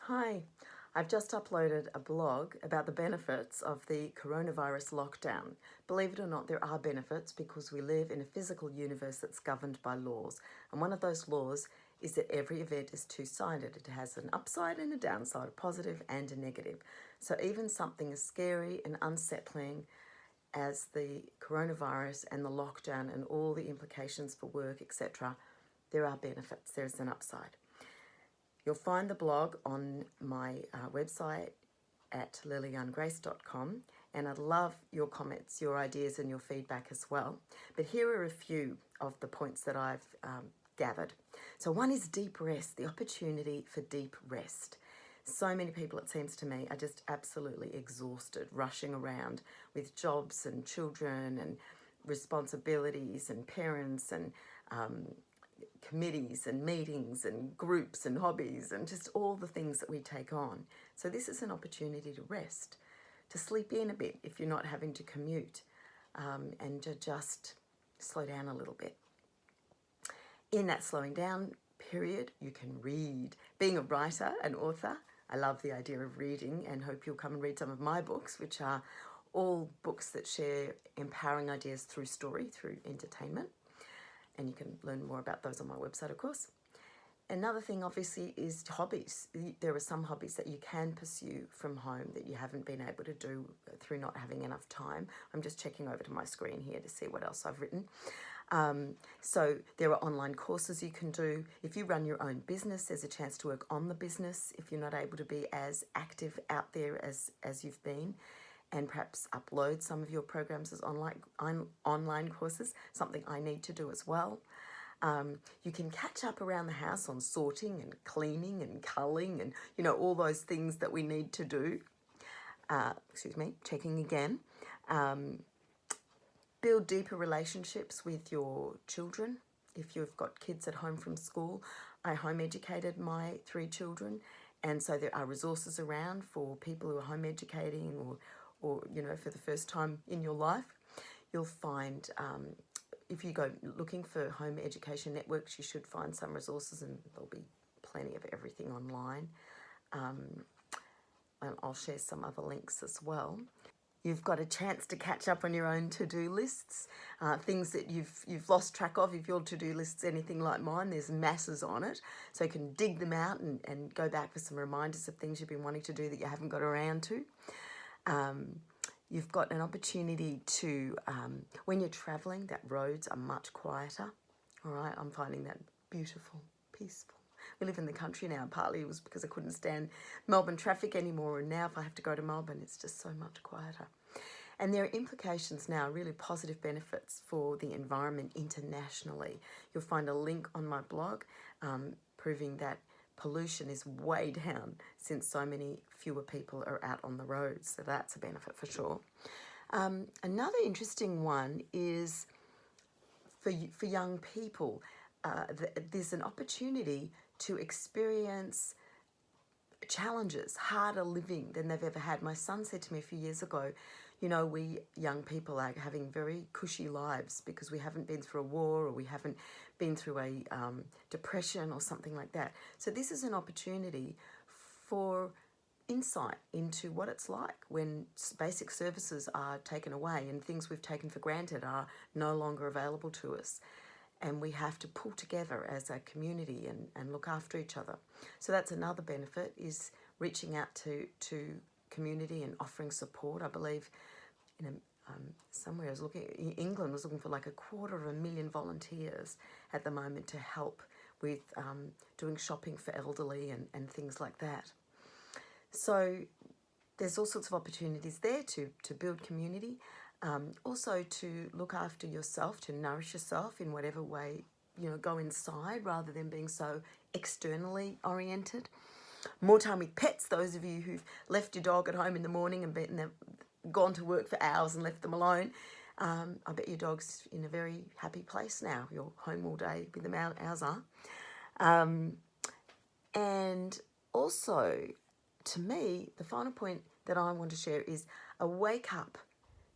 Hi, I've just uploaded a blog about the benefits of the coronavirus lockdown. Believe it or not, there are benefits because we live in a physical universe that's governed by laws. And one of those laws is that every event is two-sided. It has an upside and a downside, a positive and a negative. So even something as scary and unsettling as the coronavirus and the lockdown and all the implications for work, etc., there are benefits. There's an upside. You'll find the blog on my website at lilianegrace.com, and I'd love your comments, your ideas and your feedback as well. But here are a few of the points that I've gathered. So one is deep rest, the opportunity for deep rest. So many people, it seems to me, are just absolutely exhausted, rushing around with jobs and children and responsibilities and parents and committees and meetings and groups and hobbies and just all the things that we take on. So this is an opportunity to rest, to sleep in a bit if you're not having to commute, and to just slow down a little bit. In that slowing down period, you can read. Being a writer, an author, I love the idea of reading and hope you'll come and read some of my books, which are all books that share empowering ideas through story, through entertainment. And you can learn more about those on my website, of course. Another thing, obviously, is hobbies. There are some hobbies that you can pursue from home that you haven't been able to do through not having enough time. I'm just checking over to my screen here to see what else I've written. So there are online courses you can do. If you run your own business, there's a chance to work on the business if you're not able to be as active out there as you've been, and perhaps upload some of your programs as online courses, something I need to do as well. You can catch up around the house on sorting and cleaning and culling and, all those things that we need to do. Checking again. Build deeper relationships with your children. If you've got kids at home from school, I home educated my 3 children, and so there are resources around for people who are home educating or for the first time in your life. You'll find, if you go looking for home education networks, you should find some resources, and there'll be plenty of everything online. And I'll share some other links as well. You've got a chance to catch up on your own to-do lists, things that you've lost track of. If your to-do list's anything like mine, there's masses on it. So you can dig them out and go back for some reminders of things you've been wanting to do that you haven't got around to. You've got an opportunity to, when you're travelling, that roads are much quieter. All right, I'm finding that beautiful, peaceful. We live in the country now. Partly it was because I couldn't stand Melbourne traffic anymore, and now if I have to go to Melbourne, it's just so much quieter. And there are implications now, really positive benefits for the environment internationally. You'll find a link on my blog proving that pollution is way down since so many fewer people are out on the roads. So that's a benefit for sure. Another interesting one is for young people. There's an opportunity to experience challenges, harder living than they've ever had. My son said to me a few years ago, we young people are having very cushy lives because we haven't been through a war or we haven't been through a depression or something like that. So this is an opportunity for insight into what it's like when basic services are taken away and things we've taken for granted are no longer available to us. And we have to pull together as a community and look after each other. So that's another benefit, is reaching out to community and offering support. I believe somewhere I was looking, England was looking for like 250,000 volunteers at the moment to help with doing shopping for elderly and things like that. So there's all sorts of opportunities there to build community. Also to look after yourself, to nourish yourself in whatever way, go inside rather than being so externally oriented. More time with pets, those of you who've left your dog at home in the morning and gone to work for hours and left them alone. I bet your dog's in a very happy place now. You're home all day with them, ours are. And also, to me, the final point that I want to share is a wake up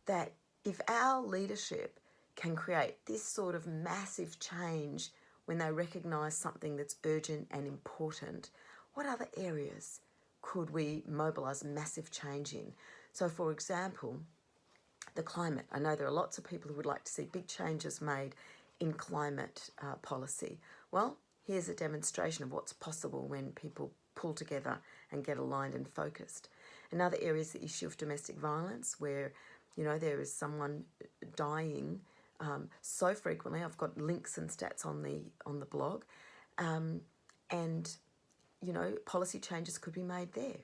that if our leadership can create this sort of massive change when they recognise something that's urgent and important, what other areas could we mobilise massive change in? So, for example, the climate. I know there are lots of people who would like to see big changes made in climate policy. Well, here's a demonstration of what's possible when people pull together and get aligned and focused. Another area is the issue of domestic violence, where, you know, there is someone dying so frequently. I've got links and stats on the blog, and you know, policy changes could be made there.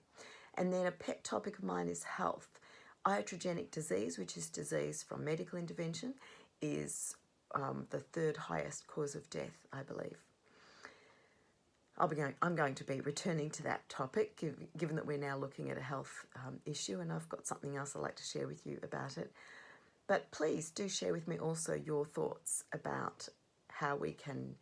And then a pet topic of mine is health. Iatrogenic disease, which is disease from medical intervention, is the third highest cause of death, I believe. I'm going to be returning to that topic, given that we're now looking at a health issue, and I've got something else I'd like to share with you about it. But please do share with me also your thoughts about how we can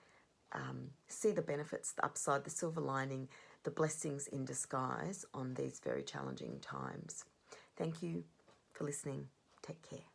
see the benefits, the upside, the silver lining, the blessings in disguise on these very challenging times. Thank you for listening. Take care.